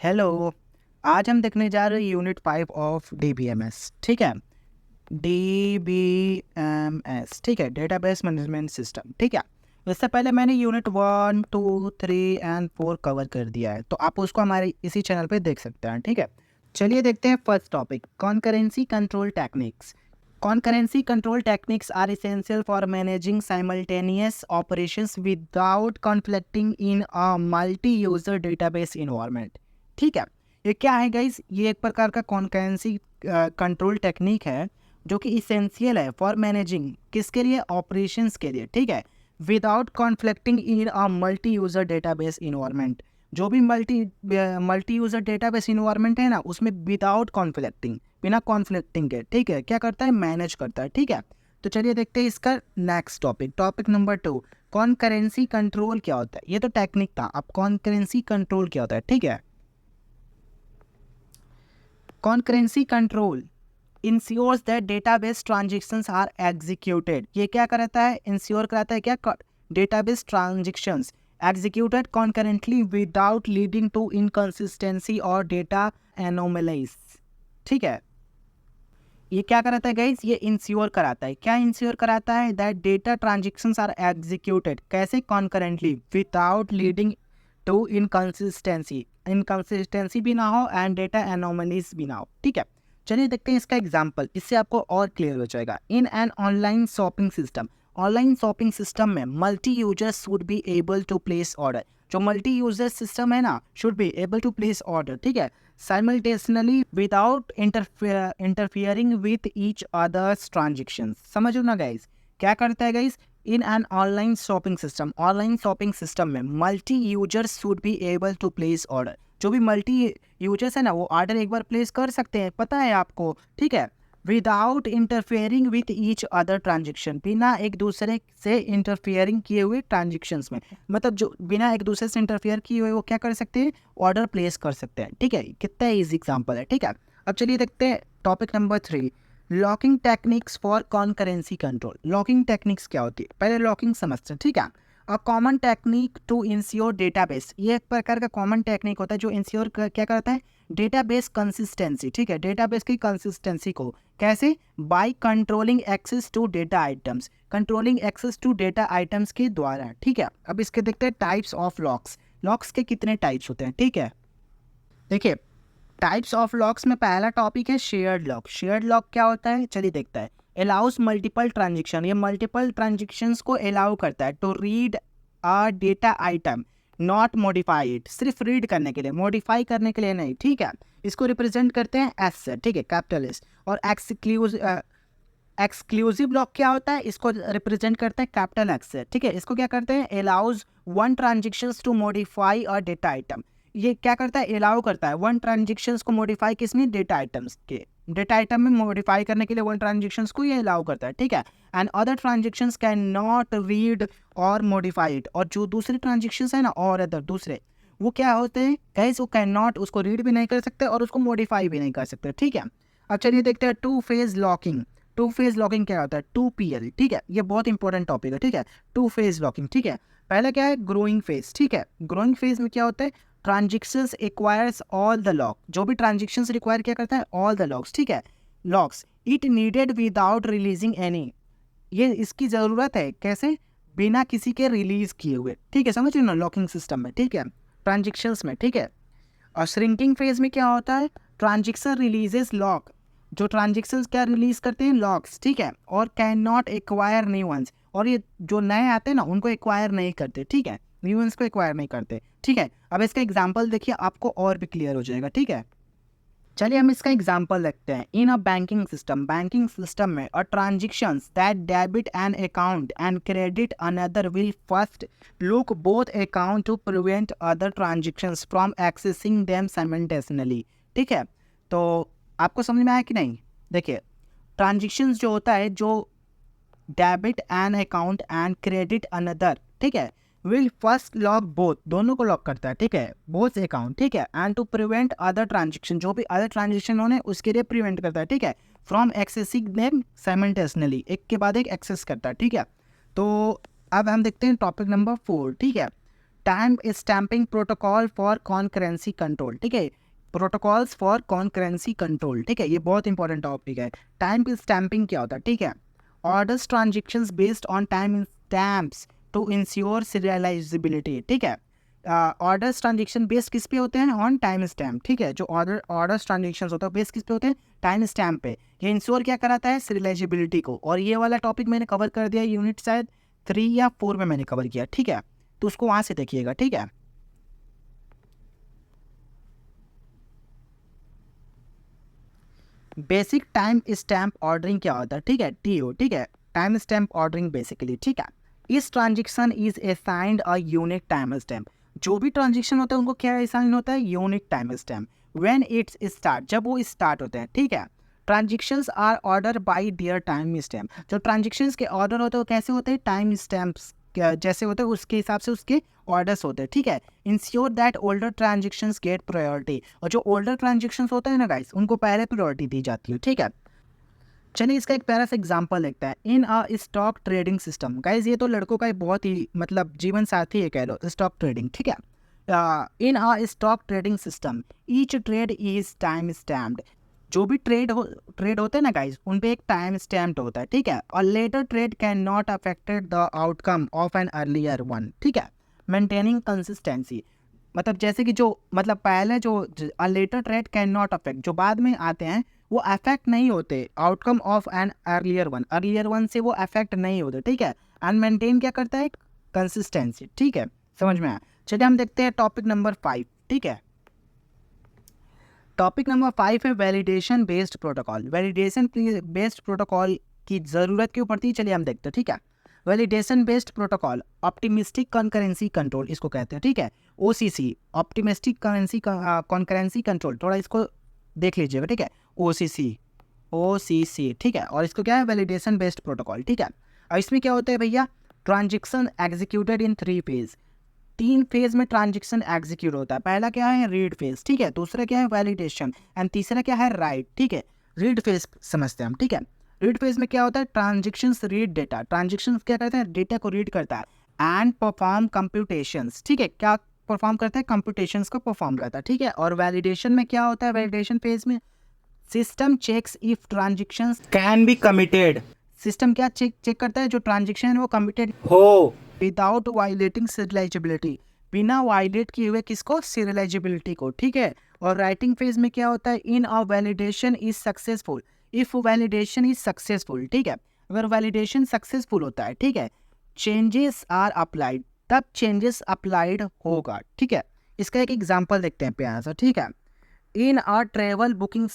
Hello. आज हम देखने जा रहे हैं यूनिट 5 ऑफ DBMS। ठीक है, DBMS ठीक है, डेटाबेस मैनेजमेंट सिस्टम। ठीक है, इससे पहले मैंने यूनिट 1, 2, 3 एंड 4 कवर कर दिया है, तो आप उसको हमारे इसी चैनल पे देख सकते हैं। ठीक है, चलिए देखते हैं first topic, concurrency control techniques. Concurrency control techniques are essential for managing simultaneous operations without conflicting in a multi-user database environment। ठीक है, ये क्या है गाइस? ये एक प्रकार का कॉन्करेंसी कंट्रोल टेक्निक है जो कि इसेंशियल है फॉर मैनेजिंग, किसके लिए? ऑपरेशंस के लिए। ठीक है, without conflicting in a multi user database environment. जो भी मल्टी यूजर डेटाबेस इन्वायरमेंट है ना, उसमें विदाउट कॉन्फ्लिक्टिंग, बिना कॉन्फ्लिक्टिंग के, ठीक है, क्या करता है? मैनेज करता है। ठीक है, तो चलिए देखते हैं इसका next topic, topic number 2, concurrency control क्या होता है? ये तो टेक्निक था, अब कॉन्करेंसी कंट्रोल क्या होता है? ठीक है, concurrency control ensures that database transactions are executed. ये क्या कराता है? इंश्योर कराता है क्या? Database transactions executed concurrently without leading to inconsistency और डेटा एनोमलीज। ठीक है, ये क्या कराता है गाइस? ये इंश्योर कराता है, क्या इंश्योर कराता है? That data transactions are executed, कैसे? Concurrently without leading to inconsistency, inconsistency भी ना हो एंड डेटा एनोमलीज भी ना हो। ठीक है, चलिए देखते हैं इसका एग्जांपल, इससे आपको और क्लियर हो जाएगा। In an online shopping system, online shopping system में multi users should be able to place order. जो मल्टी यूजर सिस्टम है ना, should be able to place order. ठीक है, simultaneously without interfering with each other's transactions। समझो ना guys, क्या करता है guys? In an online shopping system, online shopping system में multi users should be able to place order. जो भी मल्टी यूजर्स है ना, वो ऑर्डर एक बार प्लेस कर सकते हैं, पता है आपको। ठीक है, without interfering with each other transaction, बिना एक दूसरे से इंटरफेयरिंग किए हुए ट्रांजेक्शन्स में, मतलब जो बिना एक दूसरे से इंटरफेयर किए हुए वो क्या कर सकते हैं? ऑर्डर प्लेस कर सकते हैं। ठीक है, कितना ईजी एग्जांपल है। ठीक है, अब चलिए देखते हैं topic number 3, locking techniques for concurrency control. Locking techniques क्या होती है? पहले लॉकिंग समझते हैं। ठीक है, a common technique to ensure database, ये एक प्रकार का कॉमन टेक्निक होता है जो इंश्योर क्या करता है? Database consistency. ठीक है, डेटाबेस की कंसिस्टेंसी को कैसे? By controlling access to data items, controlling access to data items के द्वारा। ठीक है, अब इसके देखते हैं टाइप्स ऑफ लॉक्स। लॉक्स के कितने टाइप्स होते हैं? ठीक है, देखिए टाइप्स ऑफ लॉक्स में पहला टॉपिक है शेयर्ड लॉक। शेयर्ड लॉक क्या होता है? चलिए देखता है। अलाउस मल्टीपल ट्रांजेक्शन, ये मल्टीपल ट्रांजेक्शन्स को अलाउ करता है to read a data item, not modify it, सिर्फ रीड करने के लिए, मॉडिफाई करने के लिए नहीं। ठीक है, इसको रिप्रेजेंट करते हैं एस से। ठीक है, कैपिटल एस। और एक्सक्लूसिव लॉक क्या होता है? इसको रिप्रेजेंट करते हैं कैपिटल एक्स से। ठीक है, इसको क्या करते हैं? Allows one transactions to modify a data item. ये क्या करता है? अलाउ करता है वन ट्रांजेक्शंस को मॉडिफाई, किसमें? डेटा आइटम्स के, डेटा आइटम में मॉडिफाई करने के लिए वन ट्रांजेक्शंस को ये अलाउ करता है। ठीक है, and other transactions can not read और मॉडिफाई इट। और जो दूसरे ट्रांजेक्शंस है ना, और अदर दूसरे, वो क्या होते हैं गाइस? वो कैन नॉट, उसको रीड भी नहीं कर सकते और उसको मॉडिफाई भी नहीं कर सकते। ठीक है, अब चलिए देखते हैं two phase locking. Two phase locking क्या होता है? 2PL। ठीक है, ये बहुत इंपॉर्टेंट टॉपिक है। ठीक है, टू फेज लॉकिंग। ठीक है, पहला क्या है? Growing phase. ठीक है, ग्रोइंग फेज में क्या होता है? Transactions acquires all the lock, जो भी ट्रांजेक्शंस रिक्वायर क्या करता है? All the locks. ठीक है, locks it needed without releasing any, ये इसकी ज़रूरत है, कैसे? बिना किसी के रिलीज किए हुए। ठीक है, समझ रहे ना, लॉकिंग सिस्टम में। ठीक है, ट्रांजेक्शंस में। ठीक है, और श्रिंकिंग फेज में क्या होता है? ट्रांजेक्शन रिलीजेस लॉक, जो ट्रांजेक्शंस क्या रिलीज करते हैं? लॉक्स। ठीक है, और can not acquire new ones, और ये जो नए आते हैं ना, उनको एक्वायर नहीं करते। ठीक है, न्यू वंस को एक्वायर नहीं करते। ठीक है, अब इसका एग्जांपल देखिए, आपको और भी क्लियर हो जाएगा। ठीक है, चलिए हम इसका एग्जांपल देखते हैं। In a banking system, banking system में a transactions that debit an account and credit another will first lock both account to prevent other transactions from accessing them simultaneously. ठीक है, तो आपको समझ में आया कि नहीं? देखिए, ट्रांजेक्शंस जो होता है, जो debit an account and credit another, ठीक है, विल फर्स्ट लॉक बोथ, दोनों को लॉक करता है। ठीक है, बोथ अकाउंट। ठीक है, and to prevent other transaction, जो भी अदर ट्रांजेक्शन होने उसके लिए प्रिवेंट करता है। ठीक है, फ्रॉम एक्सेसिंग देम साइमल्टेनियसली, एक के बाद एक एक्सेस करता है। ठीक है, तो अब हम देखते हैं टॉपिक नंबर 4। ठीक है, time stamping protocol for concurrency control, ठीक है, प्रोटोकॉल्स फॉर कॉन्करेंसी कंट्रोल, ठीक है, ये बहुत इंपॉर्टेंट टॉपिक है। टाइम स्टैम्पिंग क्या होता है, ठीक है, orders transactions based on timestamps to ensure serializability, ठीक है। ऑर्डर्स ट्रांजेक्शन बेस्ड किस पे होते हैं, ऑन टाइम स्टैम्प, ठीक है, जो ऑर्डर्स ट्रांजेक्शन होता है बेस्ड किस पे होते हैं, टाइम स्टैम्प पे। ये इंश्योर क्या कराता है, सीरियलाइजेबिलिटी को। और ये वाला टॉपिक मैंने कवर कर दिया यूनिट शायद 3 या 4 में मैंने कवर किया, ठीक है, तो उसको वहां से देखिएगा, ठीक है। बेसिक टाइम स्टैम्प ऑर्डरिंग क्या होता है, ठीक है, टीओ, ठीक है, टाइम स्टैम्प ऑर्डरिंग बेसिकली, ठीक है। इस transaction is assigned a unique timestamp, जो भी ट्रांजेक्शन होता है उनको क्या असाइन होता है, unique timestamp. When it's start, जब वो स्टार्ट होते हैं, ठीक है। Transactions are order by their timestamp, जो ट्रांजेक्शंस के ऑर्डर होते हैं वो कैसे होते हैं, टाइम स्टैम्प्स जैसे होते हैं उसके हिसाब से उसके ऑर्डर्स होते हैं, ठीक है। Ensure that older transactions get priority, और जो ओल्डर ट्रांजेक्शंस होते हैं ना गाइस, उनको पहले प्रायोरिटी दी जाती है, ठीक है। चलिए इसका एक प्यारा सा एग्जांपल देखते हैं। In a stock trading system, guys ये तो लड़कों का एक बहुत ही मतलब जीवन साथी है कह लो, स्टॉक ट्रेडिंग, ठीक है। In a stock trading system each trade is time stamped, जो भी ट्रेड होते हैं ना गाइस, उन पे एक टाइम स्टैम्प होता है, ठीक है। और later trade can not affected the outcome of an earlier one, ठीक है। मेंटेनिंग कंसिस्टेंसी, मतलब जैसे कि जो मतलब पहले जो later trade can not affect, जो बाद में आते हैं वो अफेक्ट नहीं होते outcome of an earlier one से वो अफेक्ट नहीं होते, ठीक है। एंड मेंटेन क्या करता है, कंसिस्टेंसी, ठीक है, समझ में आया। चलिए हम देखते हैं टॉपिक नंबर 5, ठीक है। टॉपिक नंबर 5 है validation based protocol. Validation based protocol की ज़रूरत क्यों पड़ती है, चलिए हम देखते हैं, ठीक है। Validation based protocol optimistic concurrency control इसको कहते हैं, ठीक है, ओसीसी, ऑप्टिमिस्टिक कॉन्करेंसी कंट्रोल, थोड़ा इसको देख लीजिएगा, ठीक है, ओसीसी, ठीक है। और इसको क्या है, वैलिडेशन बेस्ड प्रोटोकॉल, ठीक है। और इसमें क्या होता है भैया, transaction executed in 3 phase, 3 phase में ट्रांजेक्शन एग्जीक्यूट होता है। पहला क्या है, रीड फेज, ठीक है, दूसरा क्या है, वैलिडेशन, एंड तीसरा क्या है, राइट, ठीक है। रीड फेज समझते हैं हम, ठीक है। रीड फेज में क्या होता है, ट्रांजेक्शंस रीड डेटा, ट्रांजेक्शंस क्या करते हैं, डेटा को रीड करता है एंड परफॉर्म कंप्यूटेशंस, ठीक है, क्या परफॉर्म करता है, कंप्यूटेशंस को परफॉर्म करता है, ठीक है। और वैलिडेशन में क्या होता है, वैलिडेशन फेज में system checks if transactions can be committed, system क्या चेक करता है, जो ट्रांजेक्शन है वो कमिटेड हो विदाउट वायलेटिंग सीरियलाइजेबिलिटी, बिना वायलेट किए हुए किसको, सीरियलाइजेबिलिटी को, ठीक है। और राइटिंग फेज में क्या होता है, in a validation is successful if validation is successful, ठीक है। अगर वैलिडेशन सक्सेसफुल होता है, ठीक है, चेंजेस आर अप्लाइड, तब चेंजेस अप्लाइड होगा, ठीक है। इसका एक एग्जांपल देखते हैं प्यारा सा, ठीक है। In a travel booking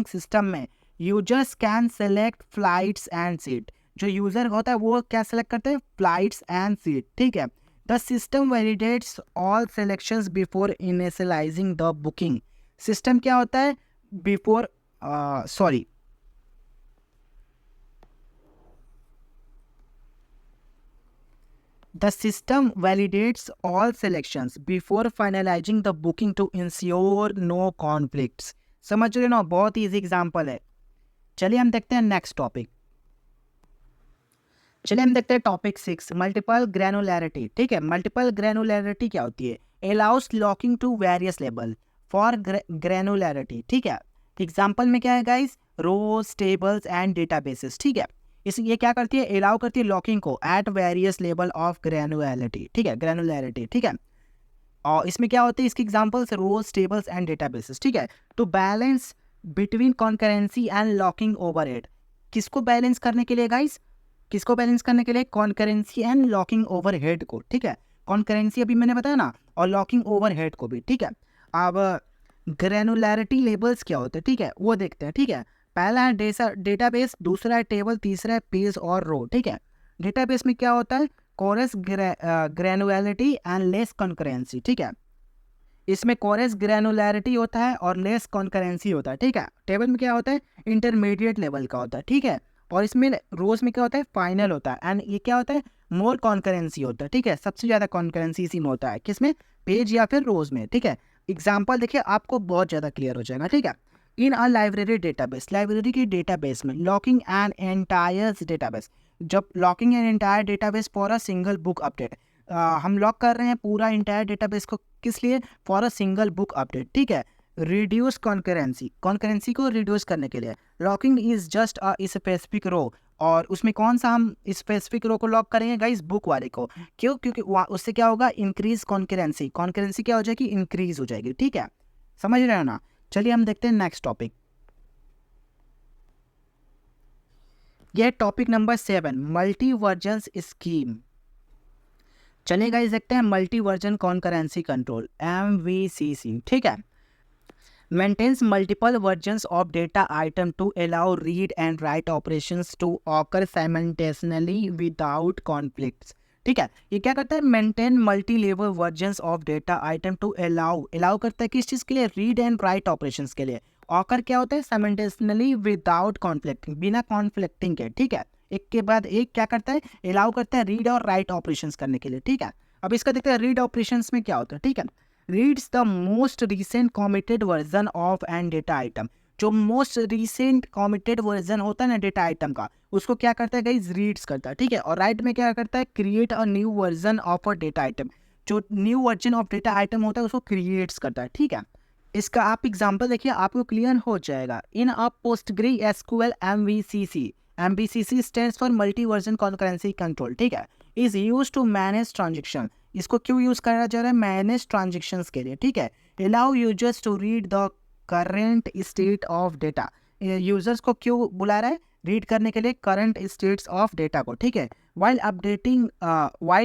system में users can select flights and seat, जो यूजर होता है वो क्या सेलेक्ट करते हैं, फ्लाइट्स एंड सीट, ठीक है। The system validates all selections before initialising the booking, system क्या होता है, before sorry The system validates all selections before finalizing the booking to ensure no conflicts. समझ रहे हो ना, बहुत ही इजी एग्जांपल है। चलिए हम देखते हैं नेक्स्ट टॉपिक। चलिए हम देखते हैं टॉपिक 6, मल्टीपल ग्रैनुलैरिटी, ठीक है। मल्टीपल ग्रैनुलैरिटी क्या होती है, allows locking to various level for granularity, ठीक है। एग्जांपल में क्या है guys, rows, tables and databases, ठीक है। इस ये क्या करती है, अलाउ करती है लॉकिंग को एट वेरियस लेवल ऑफ ग्रैनुलैरिटी, ठीक है, ग्रैनुलैरिटी, ठीक है। और इसमें क्या होती है, इसके examples rows, tables and databases, ठीक है। तो balance between concurrency and locking overhead, किसको बैलेंस करने के लिए गाइस, किसको बैलेंस करने के लिए, कॉन्करेंसी एंड लॉकिंग ओवरहेड को, ठीक है। कॉन्करेंसी अभी मैंने बताया ना, और लॉकिंग ओवरहेड को भी, ठीक है। अब ग्रैनुलैरिटी लेबल्स क्या होते हैं, ठीक है, वो देखते हैं, ठीक है। पहला है डेटाबेस, दूसरा है टेबल, तीसरा है पेज और रो, ठीक है। डेटाबेस में क्या होता है, कोरस ग्रैनुलैरिटी एंड लेस कॉन्करेंसी, ठीक है। इसमें कोरस ग्रैनुलैरिटी होता है और लेस कॉन्करेंसी होता है, ठीक है। टेबल में क्या होता है, इंटरमीडिएट लेवल का होता है, ठीक है। और इसमें रोज में क्या होता है, फाइनल होता है। एंड ये क्या होता है, मोर कॉन्करेंसी होता है, ठीक है। सबसे ज़्यादा कॉन्करेंसी इसी में होता है, किसमें, पेज या फिर रोज में, ठीक है। एग्जाम्पल देखिए आपको बहुत ज़्यादा क्लियर हो जाएगा, ठीक है। In a library database, library की डेटाबेस में लॉकिंग एन एंटायर डेटाबेस, जब locking an entire database for a single book update, हम लॉक कर रहे हैं पूरा इंटायर डेटाबेस को, किस लिए? For a single book update, ठीक है। रिड्यूस कॉन्करेंसी को रिड्यूस करने के लिए। Locking is just a specific row, और उसमें कौन सा हम स्पेसिफिक रो को लॉक करेंगे गाइस? बुक वाले को। क्यों? क्योंकि उससे क्या होगा? इंक्रीज कॉन्करेंसी क्या हो जाएगी? इंक्रीज हो जाएगी, ठीक है। समझ रहे हो ना? चलिए हम देखते हैं नेक्स्ट टॉपिक। ये topic number 7, multi versions scheme. चलिए गाइस देखते हैं multi version concurrency control, MVCC, ठीक है। maintains multiple versions of data item to allow read and write operations to occur simultaneously without conflicts, ठीक है। ये क्या करता है? Maintain multi level versions of data item to allow करता है किस चीज़ के लिए? रीड एंड राइट ऑपरेशंस के लिए। ऑकर क्या होता है? साइमल्टेनियसली विदाउट कॉन्फ्लिक्टिंग, बिना कॉन्फ्लिक्टिंग के, ठीक है। एक के बाद एक क्या करता है? अलाउ करता है रीड और राइट ऑपरेशंस करने के लिए, ठीक है। अब इसका देखते हैं रीड ऑपरेशंस में क्या होता है, ठीक है। Reads the most recent committed version of an data item, जो मोस्ट रिसेंट कमिटेड वर्जन होता है ना डेटा आइटम का, उसको क्या करता है गाइस? रीड्स करता है, ठीक है। और राइट में क्या करता है? Create a new version of a data item, जो new version of data item होता है उसको क्रिएट्स करता है, ठीक है। इसका आप एग्जांपल देखिए, आपको क्लियर हो जाएगा। In a PostgreSQL MVCC stands for multi version concurrency control, ठीक है, is use to manage transaction. इसको क्यों यूज करा जा रहा है? मैनेज ट्रांजेक्शंस के लिए, ठीक है। Allow users to read the current state of data, users को क्यों बुला रहा है? रीड करने के लिए करंट स्टेट्स ऑफ डेटा को, ठीक है। While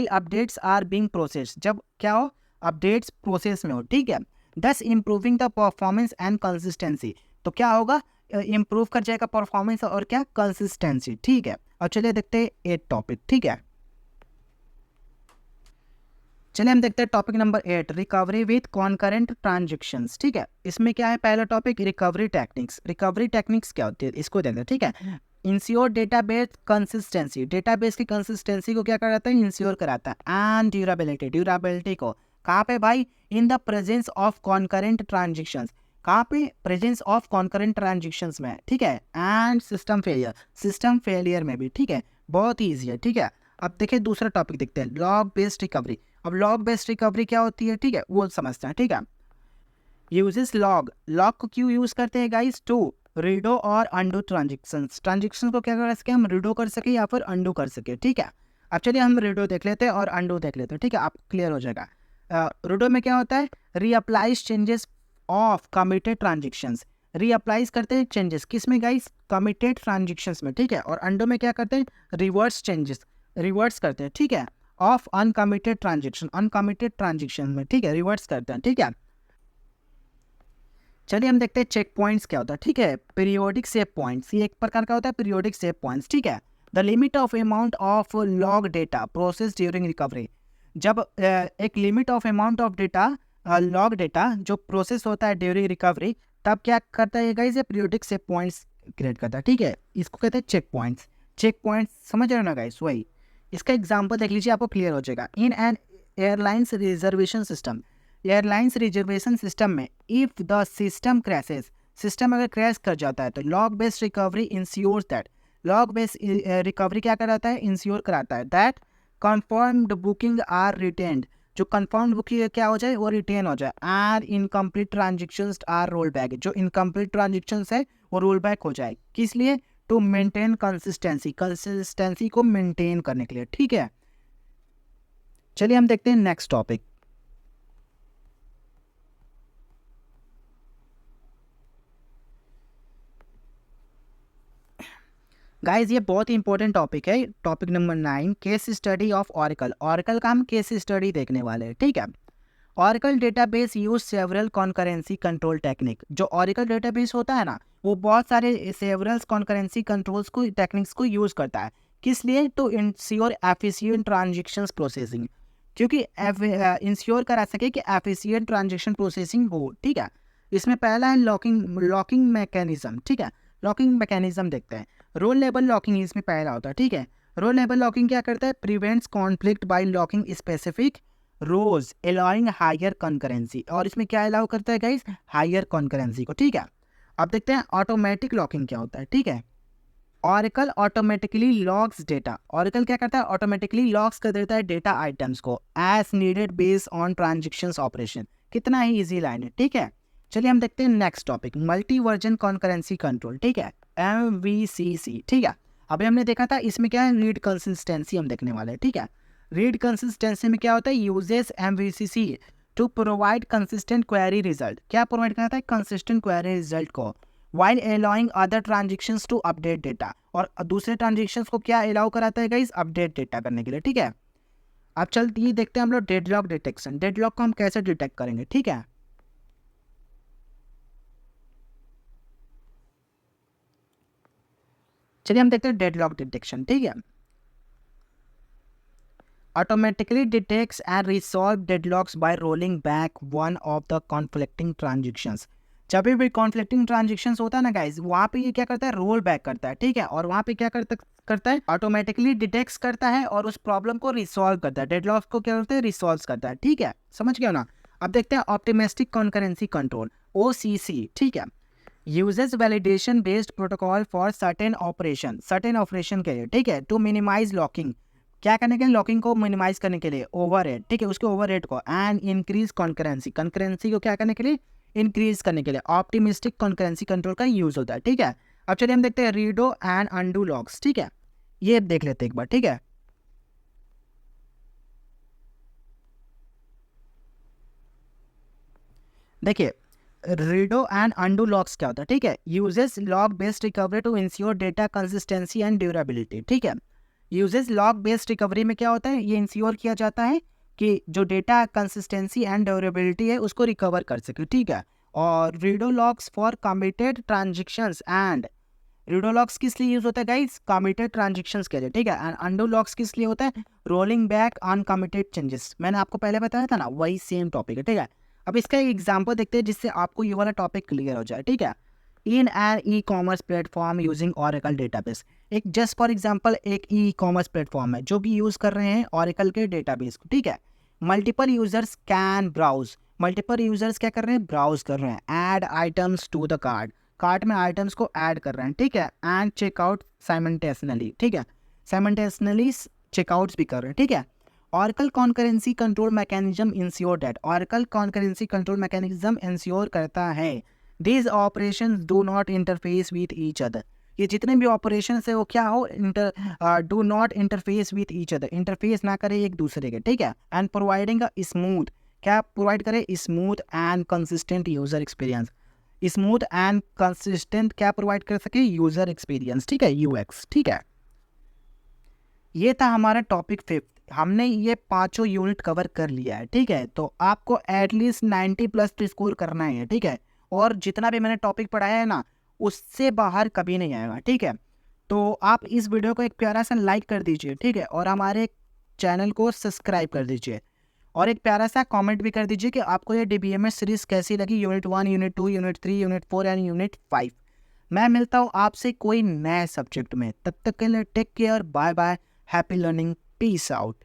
updates are being process, जब क्या हो? अपडेट्स प्रोसेस में हो, ठीक है। दस improving the performance and consistency, तो क्या होगा? इम्प्रूव कर जाएगा परफॉर्मेंस और क्या? कंसिस्टेंसी, ठीक है। और चलिए देखते हैं 8 टॉपिक, ठीक है। चलिए हम देखते हैं topic number 8, recovery with concurrent transactions, ठीक है। इसमें क्या है? पहला topic recovery techniques. Recovery techniques क्या होती है इसको देखते हैं, ठीक है। इंश्योर डेटाबेस कंसिस्टेंसी, डेटाबेस की कंसिस्टेंसी को क्या कराता है? इंश्योर कराता है। एंड ड्यूराबिलिटी को कहाँ पे भाई? In the presence of concurrent transactions, कहाँ पे? प्रेजेंस ऑफ कॉन्करेंट ट्रांजेक्शंस में, ठीक है। एंड सिस्टम फेलियर में भी, ठीक है। बहुत ही ईजी है, ठीक है। अब देखिए दूसरा टॉपिक देखते हैं, लॉग बेस्ड रिकवरी। अब लॉग बेस्ड रिकवरी क्या होती है, ठीक है, वो समझते हैं, ठीक है। यूजेस लॉग को क्यों यूज करते हैं गाइस? टू रीडो और अंडो ट्रांजेक्शंस को क्या कर सके? हम रीडो कर सके या फिर अंडो कर सके, ठीक है। अब चलिए हम रीडो देख लेते हैं और अंडो देख लेते हैं, ठीक है, आप क्लियर हो जाएगा। रीडो में क्या होता है? रीअप्लाइज चेंजेस ऑफ कमिटेड ट्रांजेक्शंस, रीअप्लाइज करते हैं चेंजेस किस में गाइस? कमिटेड ट्रांजेक्शंस में, ठीक है। और अंडो में क्या करते हैं? रिवर्स करते हैं, ठीक है, ऑफ अनकमिटेड ट्रांजेक्शन में, ठीक है, रिवर्स करते हैं, ठीक है। चलिए हम देखते हैं चेक पॉइंट्स क्या होता है, ठीक है। पीरियोडिक सेव पॉइंट्स, ये एक प्रकार का होता है पीरियोडिक सेव पॉइंट्स, ठीक है। The limit of amount of log data process during recovery, जब एक limit of amount of data log data जो प्रोसेस होता है ड्यूरिंग रिकवरी, तब क्या करता है गाइस? ये पीरियोडिक सेव पॉइंट्स क्रिएट करता है, ठीक है। इसको कहते हैं चेक पॉइंट्स समझ रहे हो ना गाइस? वही इसका एग्जाम्पल देख लीजिए, आपको क्लियर हो जाएगा। In an airlines reservation system में if the system crashes, system अगर क्रैश कर जाता है तो log based recovery ensures that, log based recovery क्या कराता है? इंश्योर कराता है that confirmed booking are retained, जो कंफर्म्ड बुकिंग क्या हो जाए? वो रिटेन हो जाए। And incomplete transactions are roll back, जो इनकम्प्लीट ट्रांजेक्शंस है वो रोल बैक हो जाए, किस लिए? टू मेंटेन कंसिस्टेंसी को मेंटेन करने के लिए, ठीक है। चलिए हम देखते हैं नेक्स्ट टॉपिक। गाइस ये बहुत ही इंपॉर्टेंट टॉपिक है, topic number 9, case study of Oracle का हम केस स्टडी देखने वाले हैं, ठीक है। Oracle database use several concurrency control technique, जो ऑरेकल डेटाबेस होता है ना, वो बहुत सारे सेवरल कॉन्करेंसी कंट्रोल्स को टेक्निक्स को यूज करता है, किस लिए? To ensure efficient transactions processing, क्योंकि इंश्योर करा सके कि एफिशिएंट ट्रांजेक्शन प्रोसेसिंग हो, ठीक है। इसमें पहला है लॉकिंग मैकेनिज्म, ठीक है। लॉकिंग मैकेनिज्म देखते हैं। रोल लेवल लॉकिंग इसमें पहला होता है, ठीक है। रोल लेवल लॉकिंग क्या करता है? Prevents conflict by locking specific rows allowing higher concurrency, और इसमें क्या अलाउ करता है गाइस? हायर कॉन्करेंसी को, ठीक है। अब देखते हैं ऑटोमेटिक लॉकिंग क्या होता है, ठीक है। Oracle automatically logs data, Oracle क्या करता है, ऑटोमेटिकली लॉग्स कर देता है डेटा आइटम्स को as needed based on transactions operation. कितना ही इजी लाइन है, ठीक है। चलिए हम देखते हैं next topic, multi version concurrency control, ठीक है, MVCC, ठीक है। अभी हमने देखा था इसमें क्या है, रीड कंसिस्टेंसी हम देखने वाले हैं, ठीक है। रीड कंसिस्टेंसी में क्या होता है, uses MVCC to provide consistent query result, क्या प्रोवाइड करता है, कंसिस्टेंट क्वेरी रिजल्ट को, while allowing other transactions to update data, और दूसरे ट्रांजेक्शन्स को क्या अलाउ कराता है गाइस, अपडेट डेटा करने के लिए, ठीक है। अब चलते ही देखते हैं हम लोग डेडलॉक डिटेक्शन, डेडलॉक को हम कैसे डिटेक्ट करेंगे, ठीक है। चलिए हम देखते हैं डेडलॉक डिटेक्शन, ठीक है। Automatically detects and resolve deadlocks bye rolling back one of the conflicting transactions. जब भी कॉन्फ्लिक्टिंग ट्रांजेक्शंस होता है ना गाइज, वहाँ पे ये क्या करता है, रोल बैक करता है, ठीक है। और वहाँ पे क्या करता है, ऑटोमेटिकली डिटेक्ट्स करता है और उस प्रॉब्लम को रिसॉल्व करता है, डेडलॉक्स को क्या करता है, रिसॉल्व करता है, ठीक है। समझ गया ना। अब देखते हैं ऑप्टिमिस्टिक कॉन्करेंसी कंट्रोल, OCC, ठीक है। Uses validation based protocol for certain operation के लिए, ठीक है, टू मिनिमाइज लॉकिंग, क्या करने के लिए, लॉकिंग को मिनिमाइज करने के लिए, ओवरहेड, ठीक है, उसके ओवरहेड को, एंड इंक्रीज कॉन्करेंसी को क्या करने के लिए, इंक्रीज करने के लिए ऑप्टिमिस्टिक कॉन्करेंसी कंट्रोल का यूज होता है, ठीक है। अब चलिए हम देखते हैं रीडो एंड अंडू लॉक्स, ठीक है, ये देख लेते हैं एक बार, ठीक है। देखिए रीडो एंड अंडू लॉक्स क्या होता है, ठीक है, uses log based recovery to ensure data consistency and durability, ठीक है। यूजेस लॉग बेस्ड रिकवरी में क्या होता है, ये इंश्योर किया जाता है कि जो डेटा कंसिस्टेंसी एंड ड्यूरेबिलिटी है उसको रिकवर कर सके, ठीक है। और redo locks for committed transactions, and redo locks किस लिए यूज होता है गाइस, कमिटेड ट्रांजेक्शंस के लिए, ठीक है। एंड अंडू लॉक्स किस लिए होता है, रोलिंग बैक अनकमिटेड चेंजेस, मैंने आपको पहले बताया था ना, वही सेम टॉपिक है, ठीक है। अब इसका एक एग्जांपल देखते हैं जिससे आपको ये वाला टॉपिक क्लियर हो जाए, ठीक है। In an e commerce platform using Oracle database, एक जस्ट फॉर एग्जांपल एक ई कॉमर्स प्लेटफॉर्म है जो कि यूज कर रहे हैं ऑरेकल के डेटाबेस को, ठीक है। Multiple users can browse, multiple users क्या कर रहे हैं, ब्राउज कर रहे हैं, add items to the cart में आइटम्स को ऐड कर रहे हैं, ठीक है। एंड चेकआउट साइमल्टेनियसली, ठीक है, साइमल्टेनियसली चेकआउट्स भी कर रहे हैं, ठीक है। Oracle concurrency control mechanism ensure that Oracle concurrency control mechanism ensure करता है these operations do not interface with each other, ये जितने भी operations है वो क्या हो, do not interface with each other, interface ना करे एक दूसरे के, ठीक है। and providing a smooth, क्या provide करे, smooth and consistent user experience, smooth and consistent क्या प्रोवाइड कर सके, यूजर एक्सपीरियंस, ठीक है, UX, ठीक है। ये था हमारा टॉपिक 5, हमने ये 5 यूनिट कवर कर लिया है, ठीक है। तो आपको एटलीस्ट 90+ तो स्कोर करना है, ठीक है। और जितना भी मैंने टॉपिक पढ़ाया है ना, उससे बाहर कभी नहीं आएगा, ठीक है। तो आप इस वीडियो को एक प्यारा सा लाइक कर दीजिए, ठीक है, और हमारे चैनल को सब्सक्राइब कर दीजिए, और एक प्यारा सा कमेंट भी कर दीजिए कि आपको ये DBMS सीरीज कैसी लगी, unit 1, unit 2, unit 3, unit 4 and unit 5। मैं मिलता हूँ आपसे कोई नए सब्जेक्ट में, तब तक के लिए take care, bye bye, happy learning, peace out.